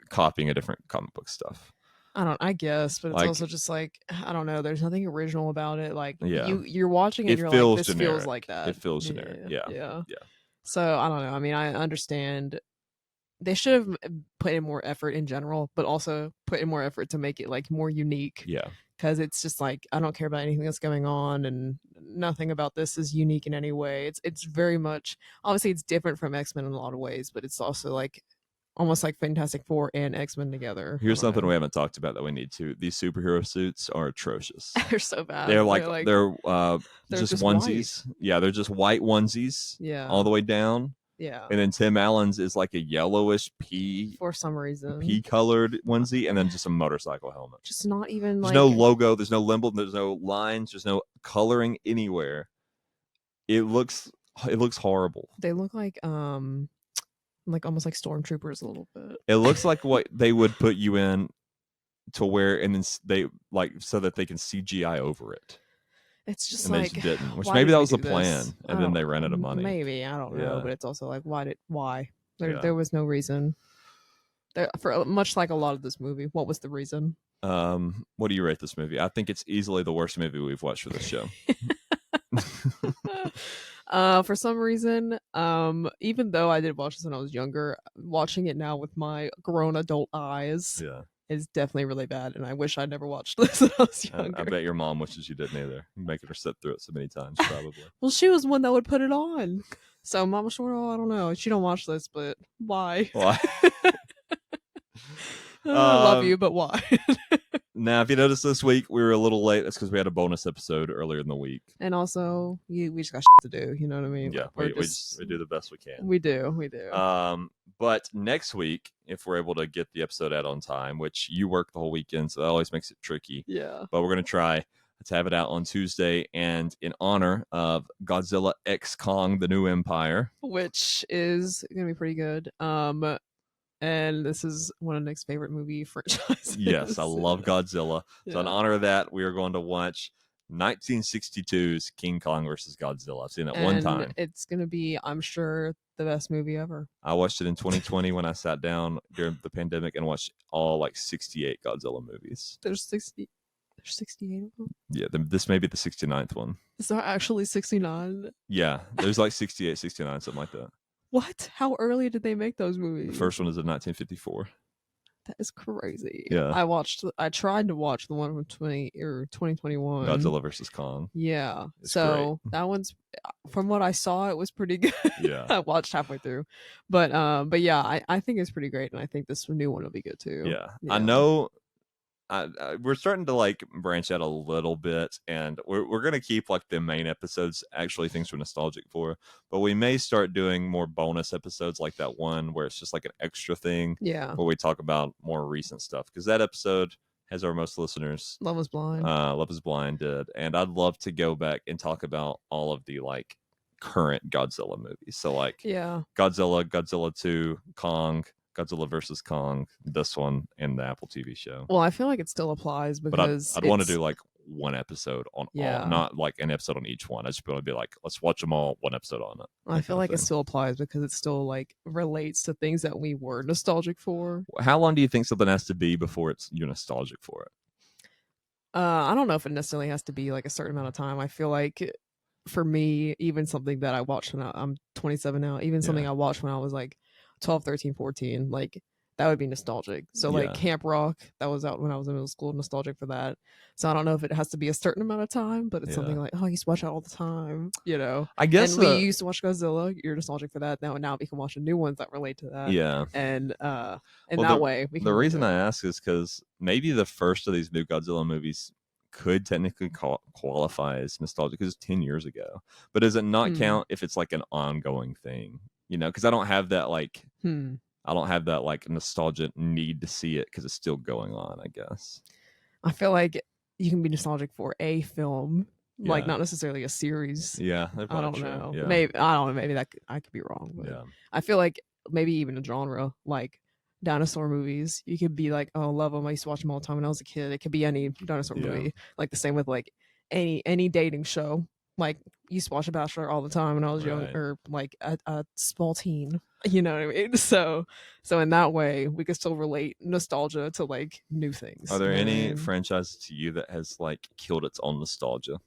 copying a different comic book stuff. I guess, but it's Like- also just like, I don't know. There's nothing original about it. Like, Yeah. you're watching it, It and you're feels like, this generic. feels like that. It feels generic. Yeah. Yeah. Yeah. So I don't know. I mean, I understand they should have put in more effort in general, but also put in more effort to make it like more unique. Yeah. Because it's just like, I don't care about anything that's going on, and nothing about this is unique in any way. It's very much, obviously it's different from X-Men in a lot of ways, but it's also like almost like Fantastic Four and X-Men together. Here's I don't something know. we haven't talked about that we need to. These superhero suits are atrocious. They're so bad. They're They're just just onesies. Yeah, they're just white onesies yeah, all the way down. yeah. And then Tim Allen's is like a yellowish pea For some reason, colored onesie, and then just a motorcycle helmet. just not even There's like no logo, there's no emblem, there's no lines, there's no coloring anywhere. It looks horrible. They look like like almost like stormtroopers a little bit. It looks like what they would put you in to wear, and then they like so that they can CGI over it. It's just And they like, just didn't, which why maybe did that we was the do this? plan, I and then don't- they ran out of money. Maybe, I don't know, Yeah. but it's also like, why? Yeah. There was no reason. For much like a lot of this movie, what was the reason? What do you rate this movie? I think it's easily the worst movie we've watched for this show. For some reason, even though I did watch this when I was younger, watching it now with my grown adult eyes Yeah. is definitely really bad, and I wish I never watched this when I was younger. I bet your mom wishes you didn't either. Making her sit through it so many times, probably. Well, she was one that would put it on. So Mama Short, I don't know. She don't watch this, but why? Why? I love you, but why? Now, if you notice this week, we were a little late. That's because we had a bonus episode earlier in the week. And also, we just got to do. You know what I mean? Yeah, Like, we do the best we can. We do. But next week, if we're able to get the episode out on time, which you work the whole weekend, so that always makes it tricky. Yeah. But we're going to try to have it out on Tuesday, and in honor of Godzilla X Kong: The New Empire, which is going to be pretty good. And this is one of Nick's favorite movie franchises. Yes, I love Godzilla. So in Yeah. honor of that, we are going to watch 1962's King Kong versus Godzilla. I've seen it one And time. it's going to be, I'm sure, the best movie ever. I watched it in 2020 when I sat down during the pandemic and watched all like 68 Godzilla movies. There's 68 of them? Yeah, this may be the 69th one. Is there actually 69? Yeah, there's like 68, 69, something like that. What? How early did they make those movies? The first one is in 1954. That is crazy. Yeah. I tried to watch the one from 2021. Godzilla versus Kong. Yeah. It's So that one's, from what I saw, it was pretty good. Yeah. I watched halfway through. But yeah, I think it's pretty great, and I think this new one will be good too. Yeah. I know we're starting to like branch out a little bit, and we're going to keep like the main episodes actually things we're nostalgic for, but we may start doing more bonus episodes like that one where it's just like an extra thing Yeah. where we talk about more recent stuff, because that episode has our most listeners. Love is Blind. Love is Blind did, and I'd love to go back and talk about all of the like current Godzilla movies. So like Yeah. Godzilla 2, Kong, Godzilla versus Kong, this one, and the Apple TV show. Well, I feel like it still applies because But I'd want to do like one episode on Yeah. all, not like an episode on each one. I just want to be like, let's watch them all, one episode on it. I feel like it still applies because it still like relates to things that we were nostalgic for. How long do you think something has to be before you're nostalgic for it? I don't know if it necessarily has to be like a certain amount of time. I feel like for me, even something that I watched when I'm 27 now, even something I watched when I was like 12, 13, 14, like that would be nostalgic. So like Camp Rock, that was out when I was in middle school, nostalgic for that. So I don't know if it has to be a certain amount of time, but it's something like, oh, I used to watch it all the time, you know. I guess and we used to watch Godzilla. You're nostalgic for that. Now we can watch the new ones that relate to that. Yeah. And that way we can. The reason I ask is because maybe the first of these new Godzilla movies could technically qualify as nostalgic because it's 10 years ago. But does it not count if it's like an ongoing thing? You know, because I don't have that like I don't have that like nostalgic need to see it because it's still going on, I guess. I feel like you can be nostalgic for a film, like not necessarily a series. Yeah, I don't know. Yeah. Maybe I don't know. Maybe that I could be wrong. But I feel like maybe even a genre like dinosaur movies. You could be like, oh, love them. I used to watch them all the time when I was a kid. It could be any dinosaur movie. Like the same with like any dating show. Like used to watch The Bachelor all the time when I was young, or like a small teen. You know what I mean? So in that way, we could still relate nostalgia to like new things. Are there any franchises to you that has like killed its own nostalgia?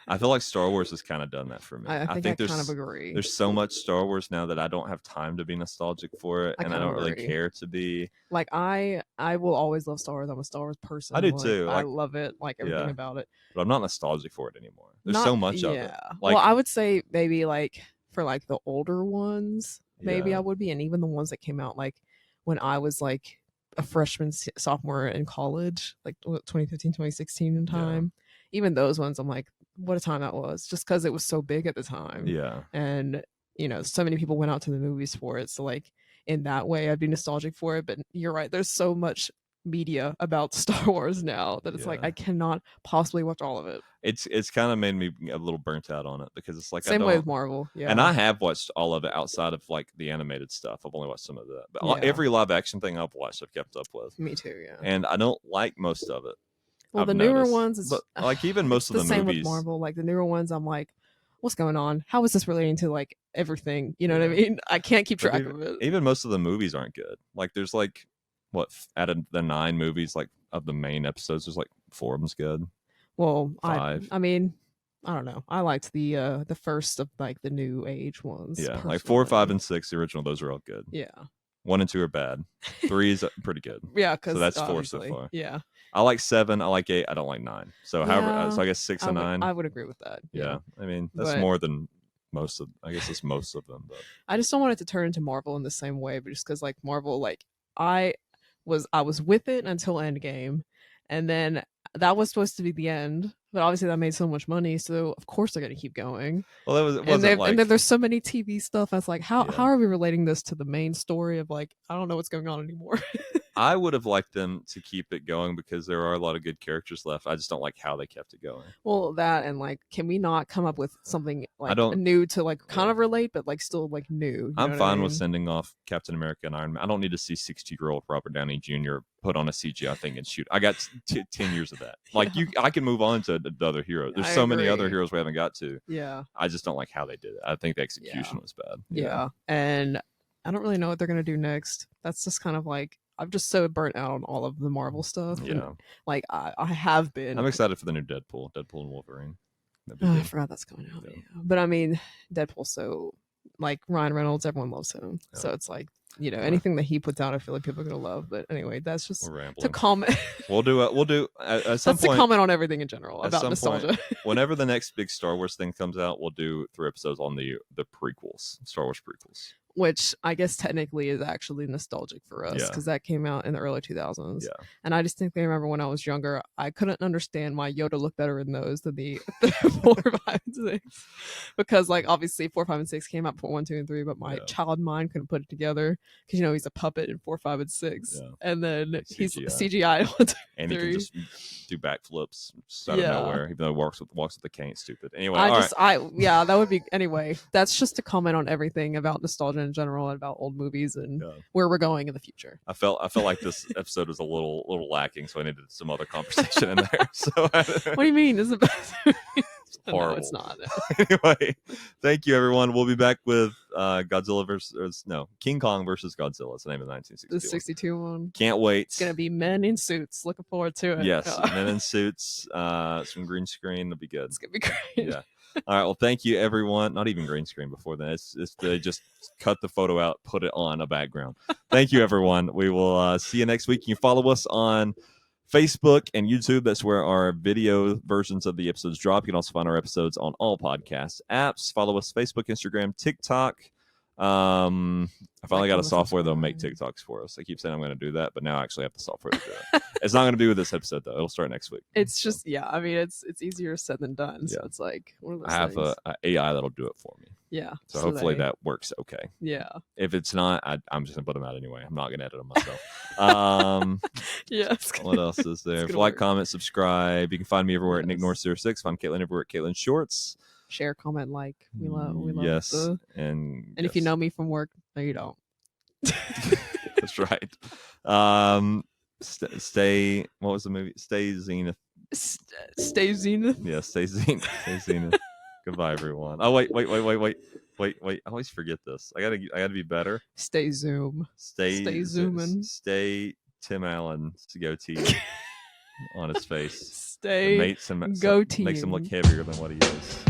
I feel like Star Wars has kind of done that for me. I think I kind of agree. There's so much Star Wars now that I don't have time to be nostalgic for it, and I don't really care to be. Like I will always love Star Wars. I'm a Star Wars person. I do too. I love it, like everything about it. But I'm not nostalgic for it anymore. There's so much of it. Like, well, I would say maybe like for like the older ones, maybe I would be, and even the ones that came out like when I was like a freshman, sophomore in college, like 2015, 2016 in time. Even those ones, I'm like, what a time that was, just because it was so big at the time. Yeah. And, you know, so many people went out to the movies for it. So, like, in that way, I'd be nostalgic for it. But you're right. There's so much media about Star Wars now that it's like Yeah. I cannot possibly watch all of it. It's kind of made me a little burnt out on it because it's like Same I way don't. with Marvel. Yeah. And I have watched all of it outside of like the animated stuff. I've only watched some of that, but Yeah. every live action thing I've watched, I've kept up with. Me too, yeah. And I don't like most of it. Well, I've the newer noticed. ones, it's but like even it's most of the the same movies. with Marvel. Like the newer ones, I'm like, what's going on? How is this relating to like everything? You know what I Yeah. mean? I can't keep But track of it. even most of the movies aren't good. Like there's like what out of the 9 movies, like of the main episodes, there's like 4 of them's good. Well, 5. I mean, I don't know. I liked the first of like the new age ones. Yeah, like 4, 5, personally. and 6, the original. Those are all good. Yeah. 1 and 2 are bad. 3 is pretty good. Yeah, because So that's 4 so far. Yeah. I like 7. I like 8. I don't like 9. So Yeah, so I guess 6 and 9. I would agree with that. Yeah. I mean that's But- more than most of. I guess it's most of them. But I just don't want it to turn into Marvel in the same way, but just because like Marvel, like I was with it until Endgame, and then that was supposed to be the end. But obviously that made so much money, so of course they're gonna keep going. well, it And wasn't like. then there's so many TV stuff. That's like, how Yeah. are we relating this to the main story of like I don't know what's going on anymore. I would have liked them to keep it going because there are a lot of good characters left. I just don't like how they kept it going. Well, that and like, can we not come up with something like don't- new to like kind of relate, but like still like new? You know I'm what I fine with mean? sending off Captain America and Iron Man. I don't need to see 60-year-old Robert Downey Jr. put on a CGI thing and shoot. I got 10 years of that. Like I can move on to the other heroes. There's I so many other agree. heroes we haven't got to. Yeah, I just don't like how they did it. I think the execution was bad. yeah, and I don't really know what they're gonna do next. That's just kind of like I'm just so burnt out on all of the Marvel stuff. and, Yeah. like I have been. I'm excited for the new Deadpool and Wolverine. That'd be Oh, I good. forgot that's coming out. Yeah. Yeah. But I mean, Deadpool. So like Ryan Reynolds, everyone loves him. Yeah. So it's like you know Yeah. anything that he puts out, I feel like people are gonna love. But anyway, that's just We're to rambling. comment. We'll do at some That's to point. comment on everything in general at about some nostalgia. Whenever the next big Star Wars thing comes out, we'll do 3 episodes on the prequels, Star Wars prequels. Which I guess technically is actually nostalgic for us Yeah. because that came out in the early 2000s. Yeah. And I distinctly remember when I was younger, I couldn't understand why Yoda looked better in those than the 4, 5, and 6. Because, like, obviously 4, 5, and 6 came out before 1, 2, and 3, but my Yeah. child mind couldn't put it together because, you know, he's a puppet in 4, 5, and 6. Yeah. And then he's CGI. CGI in 1, 2, And he 3. can just do backflips just out Yeah. of nowhere, even though he walks with the cane. Stupid. Anyway, Yeah, that would be anyway. That's just to comment on everything about nostalgia in general and about old movies and Yeah. where we're going in the future. I felt like this episode was a little lacking, so I needed some other conversation in there. So What do you mean? Is it best? No, Horrible. it's not. anyway, thank you everyone. We'll be back with King Kong versus Godzilla. It's the name of the 1961. The 62 one. Can't wait. It's gonna be men in suits. Looking forward to it. Yes, men in suits, some green screen. It'll be good. It's gonna be great. Yeah. All right. Well, thank you, everyone. Not even green screen before then. It's they just cut the photo out, put it on a background. Thank you, everyone. We will see you next week. You can follow us on Facebook and YouTube. That's where our video versions of the episodes drop. You can also find our episodes on all podcast apps. Follow us Facebook, Instagram, TikTok. I finally got a software that'll make TikToks for us. I keep saying I'm going to do that, but now I actually have the software to do it. It's not going to be with this episode though. It'll start next week. It's just I mean it's easier said than done. So Yeah. it's like one of those I have things. a AI that'll do it for me. Yeah. So hopefully they- that works okay. Yeah. If it's not, I'm just gonna put them out anyway. I'm not gonna edit them myself. Yeah. What else is there? gonna Like, work. comment, subscribe. You can find me everywhere at Nick Yes. North 06. Find Caitlin everywhere at Caitlin Shorts. Share, comment, like. We love Yes, and if you know me from work, no you don't. that's right. Stay. What was the movie? Stay Zenith. Stay Zenith. Yeah, stay Zenith. Stay Zenith. Goodbye, everyone. Oh wait. I always forget this. I gotta be better. Stay Zoom. Stay zooming. Stay Tim Allen's goatee on his face. Stay Makes him goateeing. makes him look heavier than what he is.